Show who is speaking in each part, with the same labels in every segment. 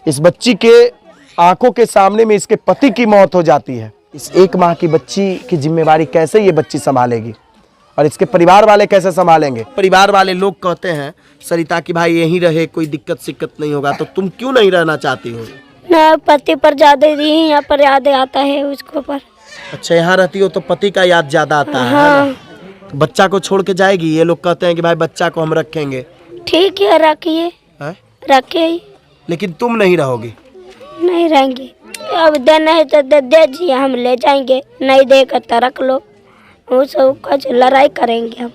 Speaker 1: इस बच्ची के आंखों के सामने में इसके पति की मौत हो जाती है। इस 1 माह की बच्ची की जिम्मेवारी कैसे ये बच्ची संभालेगी और इसके परिवार वाले कैसे संभालेंगे? परिवार वाले लोग कहते हैं सरिता की भाई यहीं रहे, कोई दिक्कत सिक्कत नहीं होगा, तो तुम क्यों नहीं रहना चाहती हो?
Speaker 2: ना पति पर ज्यादा यहाँ पर याद आता है उसको पर।
Speaker 1: अच्छा, यहाँ रहती हो तो पति का याद ज्यादा आता है
Speaker 2: हाँ।
Speaker 1: ना? तो बच्चा को छोड़ के जाएगी? ये लोग कहते हैं कि भाई बच्चा को हम रखेंगे।
Speaker 2: ठीक है, रखिए, रखिए,
Speaker 1: लेकिन तुम नहीं रहोगी?
Speaker 2: नहीं रहेंगे। अब देना है तो दे दीजिए, हम ले जाएंगे, नहीं देगा तो रख लो, वो सब कुछ लड़ाई करेंगे हम।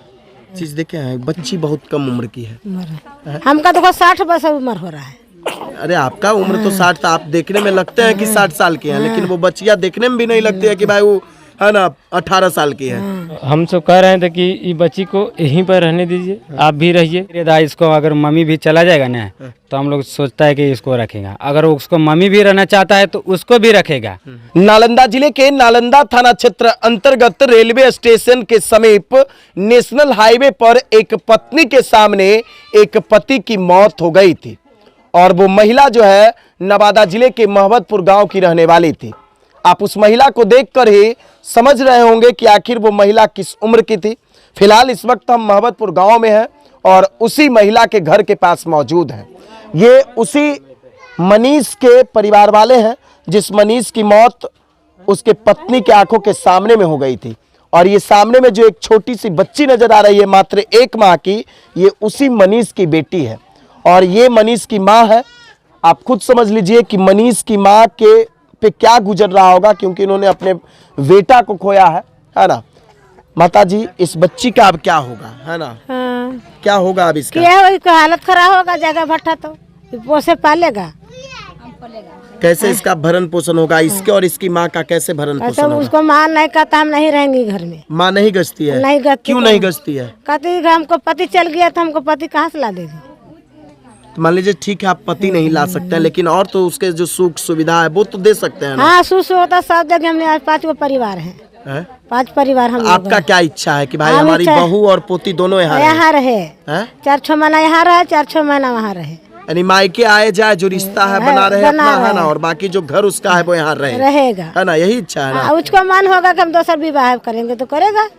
Speaker 1: चीज देखे हैं, बच्ची बहुत कम उम्र की है।
Speaker 3: हमका देखो 60 वर्ष उम्र हो रहा है।
Speaker 1: अरे आपका उम्र तो 60 था, आप देखने में लगते हैं कि 60 साल के हैं, लेकिन वो बच्चियां देखने में भी नहीं लगती है कि भाई वो है ना 18 साल की है।
Speaker 4: हम सब कह रहे थे कि ये बच्ची को यहीं पर रहने दीजिए, आप भी रहिए। इसको अगर मम्मी भी चला जाएगा ना तो हम लोग सोचता है कि इसको रखेगा, अगर उसको मम्मी भी रहना चाहता है तो उसको भी रखेगा।
Speaker 1: नालंदा जिले के नालंदा थाना क्षेत्र अंतर्गत रेलवे स्टेशन के समीप नेशनल हाईवे पर एक पत्नी के सामने एक पति की मौत हो गई थी और वो महिला जो है नवादा जिले के महबतपुर गांव की रहने वाली थी। आप उस महिला को देखकर ही समझ रहे होंगे कि आखिर वो महिला किस उम्र की थी। फिलहाल इस वक्त हम महबतपुर गांव में हैं और उसी महिला के घर के पास मौजूद हैं। ये उसी मनीष के परिवार वाले हैं जिस मनीष की मौत उसके पत्नी के आंखों के सामने में हो गई थी। और ये सामने में जो एक छोटी सी बच्ची नजर आ रही है मात्र 1 माह की, ये उसी मनीष की बेटी है और ये मनीष की माँ है। आप खुद समझ लीजिए कि मनीष की माँ के पे क्या गुजर रहा होगा, क्योंकि इन्होंने अपने बेटा को खोया है ना। माता जी, इस बच्ची का अब क्या होगा, है ना?
Speaker 3: हाँ।
Speaker 1: क्या होगा अब इसका?
Speaker 3: क्या इसका हालत खराब होगा, जगह भट्टा तो पोसे पालेगा
Speaker 1: कैसे इसका भरण पोषण होगा? इसके और इसकी माँ का कैसे भरण पोषण
Speaker 3: तो
Speaker 1: होगा?
Speaker 3: उसको माँ नहीं कहता हम नहीं रहेंगे घर में।
Speaker 1: माँ नहीं गश्ती है?
Speaker 3: नहीं गश्ती।
Speaker 1: क्यों नहीं गश्ती है?
Speaker 3: कहती हमको पति चल गया तो हमको पति कहाँ से ला देगी?
Speaker 1: तो मान लीजिए ठीक है आप पति नहीं ला सकते हैं, लेकिन और तो उसके जो सुख सुविधा है वो तो दे सकते हैं ना?
Speaker 3: हाँ, सुख होता सब जगह। हमने आज 5 परिवार हैं, 5 परिवार हम।
Speaker 1: आपका क्या इच्छा है कि भाई हमारी बहू और पोती दोनों
Speaker 3: यहाँ रहे, 4-6 महीना यहाँ रहे, 4-6 महीना वहाँ रहे,
Speaker 1: यानी मायके आए जाए, जो रिश्ता है बना रहे अपना, है ना, और बाकी जो घर उसका है वो यहाँ
Speaker 3: रहेगा,
Speaker 1: है ना? यही इच्छा है ना?
Speaker 3: उसको मन होगा कि हम दूसरा विवाह करेंगे तो करेगा।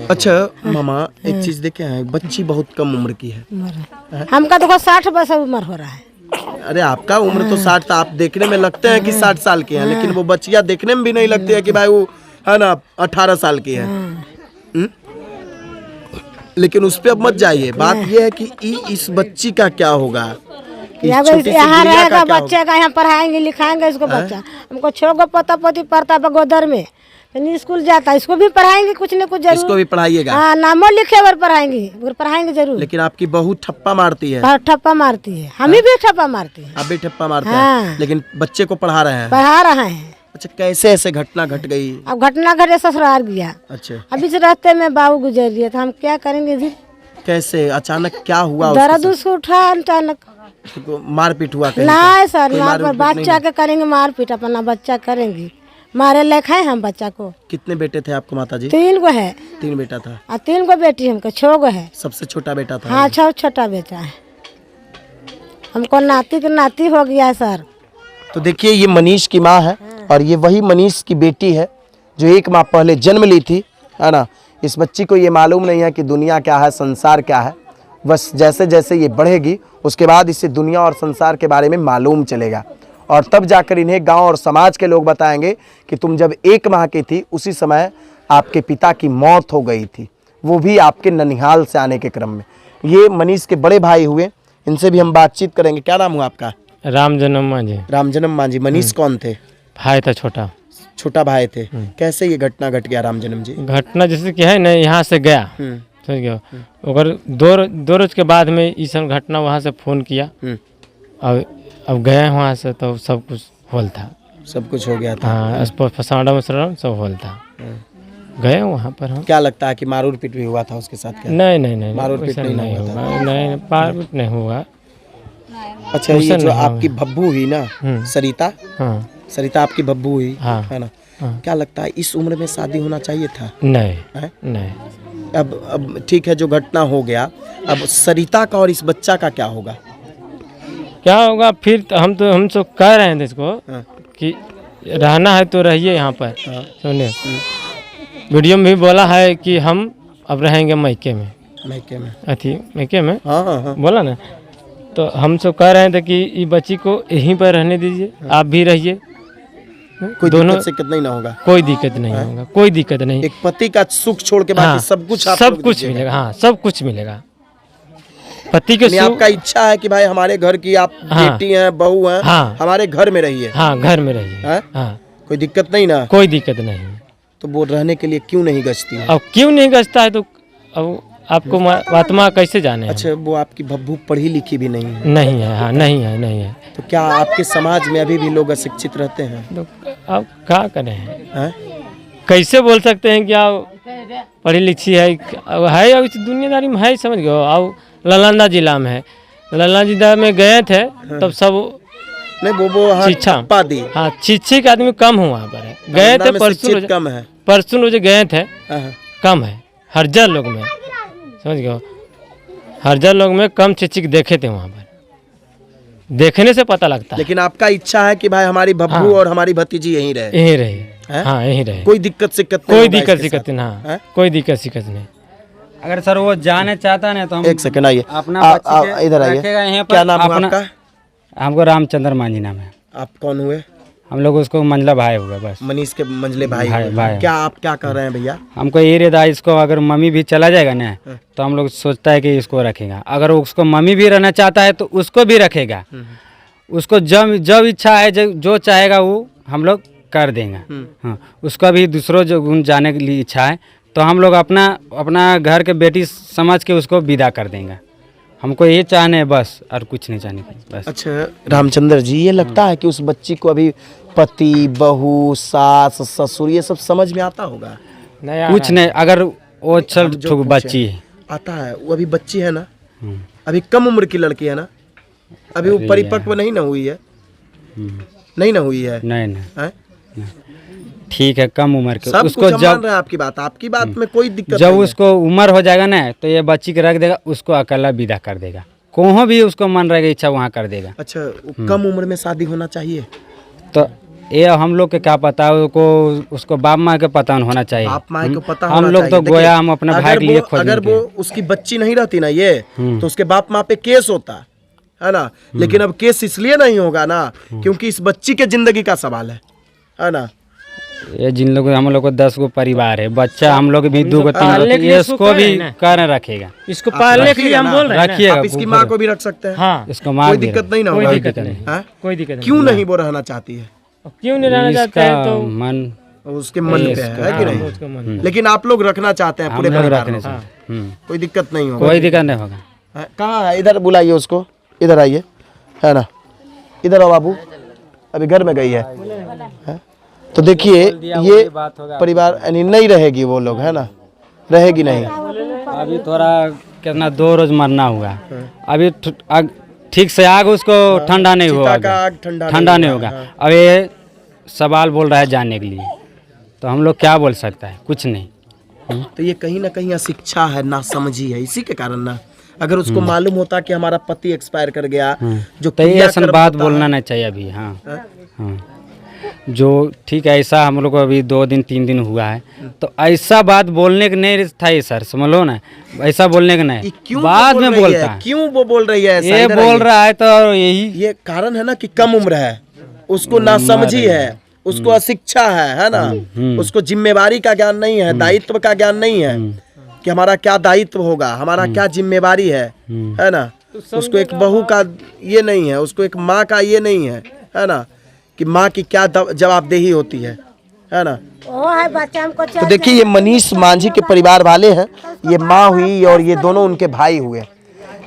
Speaker 1: अच्छा मामा, एक चीज देखे हैं, बच्ची बहुत कम उम्र की है।
Speaker 3: हमका देखो 60 वर्ष उम्र हो रहा है।
Speaker 1: अरे आपका उम्र तो 60 था, आप देखने में लगते हैं कि 60 साल के हैं, लेकिन वो बच्चियां देखने में भी नहीं लगती है कि भाई वो है ना 18 साल की है। लेकिन उस पे अब मत जाइए। बात ये है कि इस बच्ची का क्या होगा?
Speaker 3: यहाँ रहेगा, बच्चे का यहाँ पढ़ाएंगे लिखाएंगे इसको। बच्चा हमको 6 पोता पोती पढ़ता है गोदर में, स्कूल जाता है, इसको भी पढ़ाएंगे कुछ न कुछ जरूर।
Speaker 1: इसको भी पढ़ाइएगा?
Speaker 3: हाँ, नामों लिखे और पढ़ाएंगे जरूर।
Speaker 1: लेकिन आपकी बहू ठप्पा मारती है।
Speaker 3: ठप्पा मारती है, हम भी ठप्पा मारती है।
Speaker 1: आप भी ठप्पा मारते हैं, लेकिन बच्चे को पढ़ा रहे हैं?
Speaker 3: पढ़ा रहे हैं।
Speaker 1: अच्छा, कैसे ऐसे घटना घट गई?
Speaker 3: अब घटना घटे ससुराल गया।
Speaker 1: अच्छा,
Speaker 3: अभी से रास्ते में बाबू गुजर गया था, हम क्या करेंगे जी?
Speaker 1: कैसे अचानक क्या हुआ?
Speaker 3: दर्द उसको उठा अचानक,
Speaker 1: मारपीट हुआ?
Speaker 3: नहीं सर, बच्चा के करेंगे मारपीट, अपना बच्चा करेंगे, मारे लेखा है हम बच्चा को।
Speaker 1: कितने बेटे थे आपको माता जी?
Speaker 3: 3 गो है।
Speaker 1: 3 बेटा था
Speaker 3: और 3 गो बेटी, हमको 6 गो है।
Speaker 1: सबसे छोटा बेटा था?
Speaker 3: हाँ, छोटा बेटा है। हमको नाती के नाती हो गया है सर।
Speaker 1: तो देखिए, ये मनीष की माँ है और ये वही मनीष की बेटी है जो 1 माह पहले जन्म ली थी, है ना। इस बच्ची को ये मालूम नहीं है कि दुनिया क्या है, संसार क्या है। बस जैसे जैसे ये बढ़ेगी उसके बाद इसे दुनिया और संसार के बारे में मालूम चलेगा और तब जाकर इन्हें गांव और समाज के लोग बताएंगे कि तुम जब 1 माह की थी उसी समय आपके पिता की मौत हो गई थी, वो भी आपके ननिहाल से आने के क्रम में। ये मनीष के बड़े भाई हुए, इनसे भी हम बातचीत करेंगे। क्या नाम हुआ आपका?
Speaker 4: रामजन्म मांझी।
Speaker 1: रामजन्म मांझी। मनीष कौन थे?
Speaker 4: भाई था, छोटा भाई थे। कैसे ये घटना घट गया रामजन्म जी? घटना जैसे कि है ना, यहाँ से गया, समझ गया, अगर 2 रोज के बाद में ये सब घटना वहाँ से फोन किया। अब गए वहाँ से तो सब कुछ होल था,
Speaker 1: सब कुछ हो गया था।
Speaker 4: हाँ, फसाड़ा मसरा सब होल था। गए वहाँ पर हम।
Speaker 1: क्या लगता है कि मारूर पीट भी हुआ था उसके साथ? क्या?
Speaker 4: नहीं,
Speaker 1: मारूर पीट नहीं हुआ था?
Speaker 4: नहीं, मारपीट नहीं हुआ।
Speaker 1: अच्छा, ये जो आपकी बब्बू हुई ना, सरिता,
Speaker 4: हाँ,
Speaker 1: सरिता आपकी बब्बू हुई,
Speaker 4: हाँ,
Speaker 1: है ना। क्या लगता है इस उम्र में शादी होना चाहिए था?
Speaker 4: नहीं।
Speaker 1: अब ठीक है, जो घटना हो गया, अब सरिता का और इस बच्चा का क्या होगा?
Speaker 4: क्या होगा फिर हम तो कह रहे थे इसको कि रहना है तो रहिए यहाँ पर, सुनिए वीडियो में भी बोला है कि हम अब रहेंगे मैके में, मैके में
Speaker 1: हाँ।
Speaker 4: बोला ना। तो हम सब कह रहे थे कि ये बच्ची को यहीं पर रहने दीजिए, आप भी रहिए,
Speaker 1: कोई
Speaker 4: दोनों
Speaker 1: दिक्कत नहीं ना होगा,
Speaker 4: कोई दिक्कत नहीं होगा, कोई दिक्कत नहीं।
Speaker 1: एक पति का सुख छोड़ के बाकी सब कुछ आप
Speaker 4: सब
Speaker 1: लोग
Speaker 4: कुछ
Speaker 1: दीजिएगा।
Speaker 4: मिलेगा, हाँ सब कुछ मिलेगा। पति के
Speaker 1: यानी आपका इच्छा है कि भाई हमारे घर की आप
Speaker 4: हाँ।
Speaker 1: बेटी हैं, बहू हैं,
Speaker 4: हाँ।
Speaker 1: हमारे घर में रहिए,
Speaker 4: हाँ घर में रहिए,
Speaker 1: हैं?
Speaker 4: हाँ
Speaker 1: कोई दिक्कत नहीं ना।
Speaker 4: कोई दिक्कत नहीं।
Speaker 1: तो वो रहने के लिए क्यों नहीं गश्ती है?
Speaker 4: अब क्यों नहीं गश्ता है तो अब आपको आत्मा कैसे जाने।
Speaker 1: अच्छा, वो आपकी भब्बू पढ़ी लिखी भी नहीं है?
Speaker 4: नहीं है, हाँ नहीं है।
Speaker 1: तो क्या आपके समाज में अभी भी लोग अशिक्षित रहते हैं?
Speaker 4: तो अब क्या करें,
Speaker 1: हैं?
Speaker 4: कैसे बोल सकते हैं कि आप पढ़ी लिखी है, अब इस दुनियादारी में है, समझ गए। अब नालंदा जिला में है, नालंदा जिला में गए थे तब सब
Speaker 1: नहीं वो हाँ,
Speaker 4: शिक्षा
Speaker 1: दी
Speaker 4: हाँ शिक्षित आदमी कम हुआ पर है, गए थे परसों
Speaker 1: कम है,
Speaker 4: परसों रोज गए थे,
Speaker 1: हाँ।
Speaker 4: कम है हरजर लोग में, समझ गए। हरजर लोग में कम शिक्षित देखे थे वहाँ पर, देखने से पता लगता है।
Speaker 1: लेकिन आपका इच्छा है कि भाई हमारी भब्बू
Speaker 4: हाँ।
Speaker 1: और हमारी भतीजी यहीं रहे,
Speaker 4: यहीं रहे, हाँ यहीं रहे,
Speaker 1: कोई दिक्कत सिक्कत
Speaker 4: कोई दिक्कत शिक्कत नहीं, हाँ कोई दिक्कत शिक्कत नहीं।
Speaker 5: अगर सर वो जाने चाहता है तो हम
Speaker 1: एक सेकंड आइए,
Speaker 5: अपना
Speaker 1: इधर आइए। क्या नाम है आपका?
Speaker 5: हमको रामचंद्र मांझी नाम है।
Speaker 1: आप कौन हुए?
Speaker 5: हम लोग उसको मंझला भाई हुआ बस।
Speaker 1: मनीष के मंझले भाई
Speaker 5: भाई-
Speaker 1: हुए।
Speaker 5: भाई।
Speaker 1: क्या आप क्या कर रहे हैं भैया?
Speaker 5: हमको ये रहता है इसको अगर मम्मी भी चला जाएगा ना तो हम लोग सोचता है कि इसको रखेगा, अगर उसको मम्मी भी रहना चाहता है तो उसको भी रखेगा। उसको जब इच्छा है जो चाहेगा वो हम लोग कर देंगे। हाँ, उसका भी दूसरों जो जाने के लिए इच्छा है तो हम लोग अपना घर के बेटी समझ के उसको विदा कर देंगे। हमको ये चाहने है बस, और कुछ नहीं चाहने बस।
Speaker 1: अच्छा रामचंद्र जी, ये लगता है कि उस बच्ची को अभी पति, बहू, सास, ससुर ये सब समझ में आता होगा?
Speaker 5: कुछ नहीं, अगर वो चल बच्ची है
Speaker 1: आता है, वो अभी बच्ची है ना, अभी कम उम्र की लड़की है ना, अभी वो परिपक्व नहीं ना हुई है, नहीं ना हुई है,
Speaker 5: नहीं
Speaker 1: हैं?
Speaker 5: ठीक है, कम उम्र के
Speaker 1: सब
Speaker 5: उसको
Speaker 1: कुछ हम मान
Speaker 5: जब
Speaker 1: रहे हैं आपकी बात में कोई दिक्कत
Speaker 5: जब
Speaker 1: नहीं है।
Speaker 5: उसको उम्र हो जाएगा ना तो ये बच्ची के रख देगा, उसको अकेला विदा कर देगा, कहीं भी उसको मन रहेगा इच्छा वहाँ कर देगा।
Speaker 1: अच्छा, कम उम्र में शादी होना चाहिए?
Speaker 5: तो ये हम लोग के क्या पता, उसको बाप माँ के पता होना चाहिए।
Speaker 1: बाप माँ को पता
Speaker 5: हम
Speaker 1: होना
Speaker 5: लोग
Speaker 1: चाहिए।
Speaker 5: तो गोया हम अपने भाई के लिए खोज
Speaker 1: अगर वो उसकी बच्ची नहीं रहती ना ये, तो उसके बाप माँ पे केस होता है ना। लेकिन अब केस इसलिए नहीं होगा ना क्योंकि इस बच्ची के जिंदगी का सवाल है ना।
Speaker 5: ये जिन लोग हम लोग को 10 गो परिवार है, बच्चा हम लोग भी 2 गो 3
Speaker 4: पालने
Speaker 5: गो,
Speaker 4: के लिए
Speaker 5: इसको भी कर रखेगा,
Speaker 4: इसको पालने के लिए हम बोल रहे हैं ना।
Speaker 5: रखिएगा।
Speaker 1: आप इसकी माँ को भी रख सकते हैं,
Speaker 4: हाँ
Speaker 5: इसको मार
Speaker 1: कोई
Speaker 5: भी
Speaker 1: दिक्कत नहीं ना
Speaker 4: कोई
Speaker 1: होगा।
Speaker 4: दिक्कत नहीं,
Speaker 1: हैं?
Speaker 4: कोई दिक्कत नहीं।
Speaker 1: क्यों नहीं वो रहना चाहती है?
Speaker 4: क्यों नहीं रहना चाहते
Speaker 5: इसका
Speaker 4: हैं तो
Speaker 5: मन
Speaker 1: उसके मन पे है कि नहीं?
Speaker 4: उसका मन।
Speaker 1: लेकिन आप लोग रखना चाहते हैं
Speaker 5: हम
Speaker 1: पूरे
Speaker 5: लोग
Speaker 1: परिवार
Speaker 5: रखने
Speaker 1: को।
Speaker 5: से
Speaker 1: कोई दिक्कत नहीं होगा।
Speaker 5: कोई दिक्कत नहीं होगा।
Speaker 1: हैं? कहाँ है? इधर बुलाइए उसको, इधर आइए, है ना, इधर आओ बाबू, अभी घर में गई है। हैं? तो देखिए ये परिवार यानी नहीं रहेगी वो लोग, है ना, रहेगी नहीं।
Speaker 5: अभी थोड़ा कितना 2 रोज मरना हुआ, अभी ठीक से आग उसको ठंडा नहीं हुआ,
Speaker 1: का आग
Speaker 5: ठंडा नहीं होगा। अब ये सवाल बोल रहा है जाने के लिए, तो हम लोग क्या बोल सकता है, कुछ नहीं।
Speaker 1: तो ये कहीं ना कहीं अशिक्षा है, ना समझी है, इसी के कारण ना। अगर उसको मालूम होता कि हमारा पति एक्सपायर कर गया, जो
Speaker 5: तो ये ऐसा
Speaker 1: क्रियाकर्म
Speaker 5: बात
Speaker 1: होता
Speaker 5: बोलना
Speaker 1: है,
Speaker 5: नहीं चाहिए अभी। हाँ हाँ, जो ठीक है, ऐसा हम लोग को अभी 2 दिन 3 दिन हुआ है, तो ऐसा बात बोलने का नहीं था ये सर, समझ लो ना, ऐसा बोलने का
Speaker 1: ये
Speaker 5: नहीं,
Speaker 1: क्यों
Speaker 5: बाद
Speaker 1: बोल
Speaker 5: में
Speaker 1: रही
Speaker 5: बोलता
Speaker 1: है?
Speaker 5: है।
Speaker 1: क्यों वो बोल रही है ऐसा?
Speaker 5: ये
Speaker 1: इधर
Speaker 5: बोल
Speaker 1: आइए।
Speaker 5: रहा है तो यही
Speaker 1: ये कारण है ना कि कम उम्र है, उसको ना समझी है, उसको अशिक्षा है ना, उसको जिम्मेवारी का ज्ञान नहीं है, दायित्व का ज्ञान नहीं है कि हमारा क्या दायित्व होगा, हमारा क्या जिम्मेवारी है ना। उसको एक बहू का ये नहीं है, उसको एक माँ का ये नहीं है ना, कि माँ की क्या जवाबदेही होती है ना।
Speaker 3: वो है बच्चा हमको
Speaker 1: तो देखिए ये मनीष मांझी के परिवार वाले हैं, ये माँ हुई और ये दोनों उनके भाई हुए।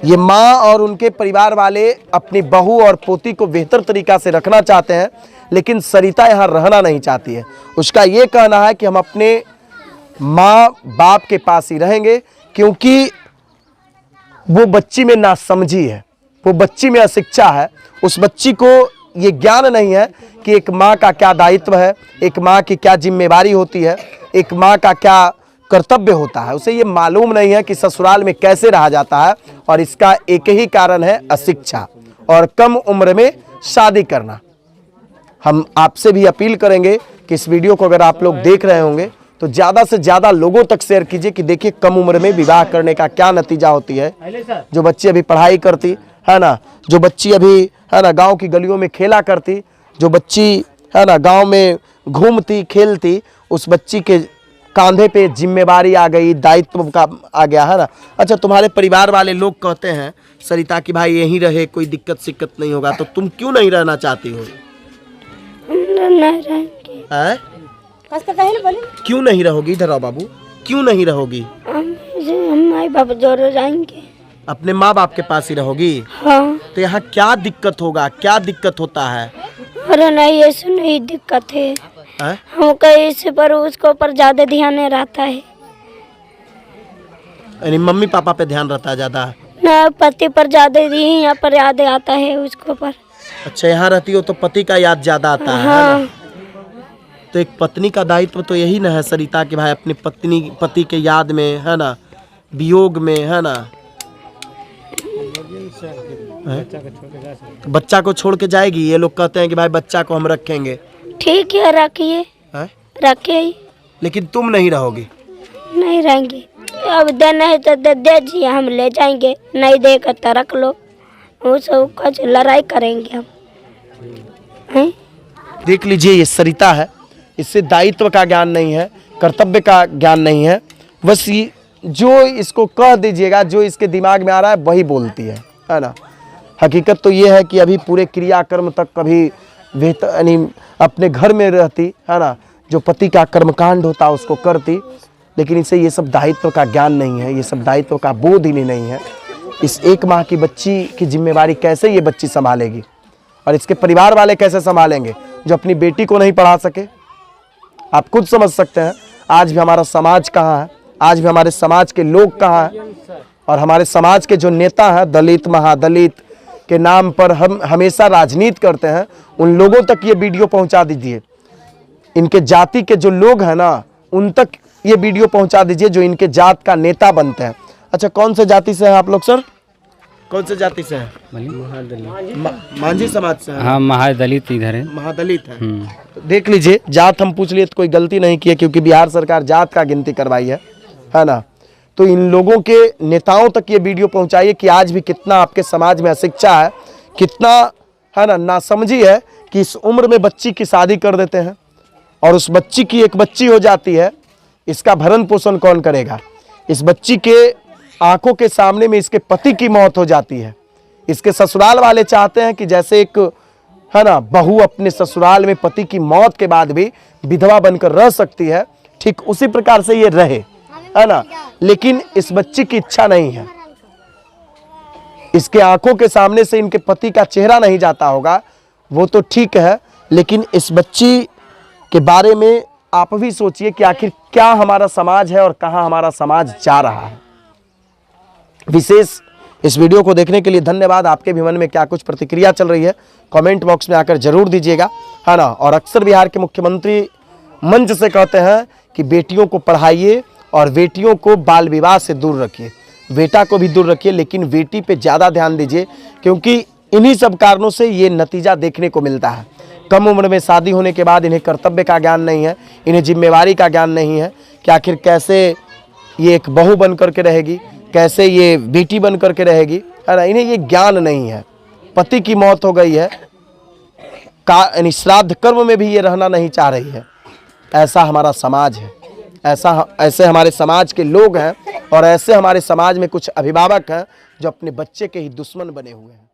Speaker 1: ये माँ और उनके परिवार वाले अपनी बहू और पोती को बेहतर तरीका से रखना चाहते हैं, लेकिन सरिता यहाँ रहना नहीं चाहती है। उसका ये कहना है कि हम अपने माँ बाप के पास ही रहेंगे, क्योंकि वो बच्ची में नासमझी है, वो बच्ची में अशिक्षा है। उस बच्ची को ये ज्ञान नहीं है कि एक माँ का क्या दायित्व है, एक माँ की क्या जिम्मेवारी होती है, एक माँ का क्या कर्तव्य होता है। उसे ये मालूम नहीं है कि ससुराल में कैसे रहा जाता है, और इसका एक ही कारण है अशिक्षा। और कम उम्र में शादी करना। हम आपसे भी अपील करेंगे कि इस वीडियो को अगर आप लोग देख रहे होंगे तो ज़्यादा से ज़्यादा लोगों तक शेयर कीजिए कि देखिए कम उम्र में विवाह करने का क्या नतीजा होती है। जो बच्ची अभी पढ़ाई करती है ना, जो बच्ची अभी है ना गांव की गलियों में खेला करती, जो बच्ची है ना गांव में घूमती खेलती, उस बच्ची के कांधे पे जिम्मेवारी आ गई, दायित्व का आ गया है ना। अच्छा, तुम्हारे परिवार वाले लोग कहते हैं सरिता कि भाई यहीं रहे, कोई दिक्कत सिक्कत नहीं होगा, तो तुम क्यों नहीं रहना चाहती हो?
Speaker 2: नहीं रहेंगे।
Speaker 1: हैं? क्यों नहीं रहोगी? इधर आओ बाबू, क्यों नहीं रहोगी?
Speaker 2: हम माई बाप जोड़ो जाएंगे।
Speaker 1: अपने माँ बाप के पास ही रहोगी?
Speaker 2: हाँ।
Speaker 1: तो यहाँ क्या दिक्कत होगा, क्या दिक्कत होता है?
Speaker 2: अरे नहीं, ऐसे नहीं दिक्कत है।
Speaker 1: हैं?
Speaker 2: हमको इस पर उसको पर ज्यादा ध्यान नहीं रहता है
Speaker 1: यानी मम्मी पापा पे ध्यान रहता है ज्यादा?
Speaker 2: ना, पति पर ज्यादा ही यहाँ पर याद आता है उसको पर।
Speaker 1: अच्छा, यहाँ रहती हो तो पति का याद ज्यादा आता है
Speaker 2: हाँ।
Speaker 1: ना? तो एक पत्नी का दायित्व तो यही ना है सरिता कि भाई अपनी पति के याद में है ना, वियोग में है ना, बच्चा को छोड़ के जाएगी? ये लोग कहते हैं कि भाई बच्चा को हम रखेंगे।
Speaker 2: ठीक है, रखिए, रखिए।
Speaker 1: लेकिन तुम नहीं रहोगी?
Speaker 2: नहीं रहेंगे। अब देना है तो दे दीजिए, हम ले जाएंगे, नहीं देगा तो रख लो। वो सब कुछ लड़ाई करेंगे हम। हैं?
Speaker 1: देख लीजिए, ये सरिता है, इससे दायित्व का ज्ञान नहीं है, कर्तव्य का ज्ञान नहीं है, बस ये जो इसको कह दीजिएगा, जो इसके दिमाग में आ रहा है वही बोलती है ना। हकीकत तो ये है कि अभी पूरे क्रियाकर्म तक कभी यानी अपने घर में रहती है ना, जो पति का कर्मकांड होता उसको करती, लेकिन इसे ये सब दायित्व का ज्ञान नहीं है, ये सब दायित्व का बोध ही नहीं है। इस 1 माह की बच्ची की जिम्मेवारी कैसे ये बच्ची संभालेगी, और इसके परिवार वाले कैसे संभालेंगे जो अपनी बेटी को नहीं पढ़ा सके? आप खुद समझ सकते हैं आज भी हमारा समाज कहाँ है, आज भी हमारे समाज के लोग कहाँ हैं, और हमारे समाज के जो नेता हैं दलित महादलित के नाम पर हम हमेशा राजनीति करते हैं, उन लोगों तक ये वीडियो पहुंचा दीजिए। इनके जाति के जो लोग हैं ना, उन तक ये वीडियो पहुंचा दीजिए जो इनके जात का नेता बनते हैं। अच्छा, कौन से जाति से हैं आप लोग सर? कौन से जाति से हैं? मांझी समाज से हैं?
Speaker 5: हाँ, महादलित इधर है।
Speaker 1: महादलित है। तो देख लीजिए, जात हम पूछ लिए तो कोई गलती नहीं की है, क्योंकि बिहार सरकार जात का गिनती करवाई है ना। तो इन लोगों के नेताओं तक ये वीडियो पहुंचाइए कि आज भी कितना आपके समाज में अशिक्षा है, कितना है ना नासमझी है कि इस उम्र में बच्ची की शादी कर देते हैं, और उस बच्ची की एक बच्ची हो जाती है, इसका भरण पोषण कौन करेगा? इस बच्ची के आंखों के सामने में इसके पति की मौत हो जाती है। इसके ससुराल वाले चाहते हैं कि जैसे एक है ना बहू अपने ससुराल में पति की मौत के बाद भी विधवा बनकर रह सकती है, ठीक उसी प्रकार से ये रहे, है ना। लेकिन इस बच्ची की इच्छा नहीं है, इसके आंखों के सामने से इनके पति का चेहरा नहीं जाता होगा, वो तो ठीक है, लेकिन इस बच्ची के बारे में आप भी सोचिए कि आखिर क्या हमारा समाज है और कहां हमारा समाज जा रहा है। विशेष इस वीडियो को देखने के लिए धन्यवाद। आपके भी मन में क्या कुछ प्रतिक्रिया चल रही है कमेंट बॉक्स में आकर जरूर दीजिएगा, है ना। और अक्सर बिहार के मुख्यमंत्री मंच से कहते हैं कि बेटियों को पढ़ाइए और बेटियों को बाल विवाह से दूर रखिए, बेटा को भी दूर रखिए, लेकिन बेटी पे ज़्यादा ध्यान दीजिए, क्योंकि इन्हीं सब कारणों से ये नतीजा देखने को मिलता है। कम उम्र में शादी होने के बाद इन्हें कर्तव्य का ज्ञान नहीं है, इन्हें जिम्मेवारी का ज्ञान नहीं है कि आखिर कैसे ये एक बहू बन करके रहेगी, कैसे ये बेटी बन करके रहेगी, है ना। इन्हें ये ज्ञान नहीं है। पति की मौत हो गई है, यानी श्राद्ध कर्म में भी ये रहना नहीं चाह रही है। ऐसा हमारा समाज है, ऐसे हमारे समाज के लोग हैं, और ऐसे हमारे समाज में कुछ अभिभावक हैं जो अपने बच्चे के ही दुश्मन बने हुए हैं।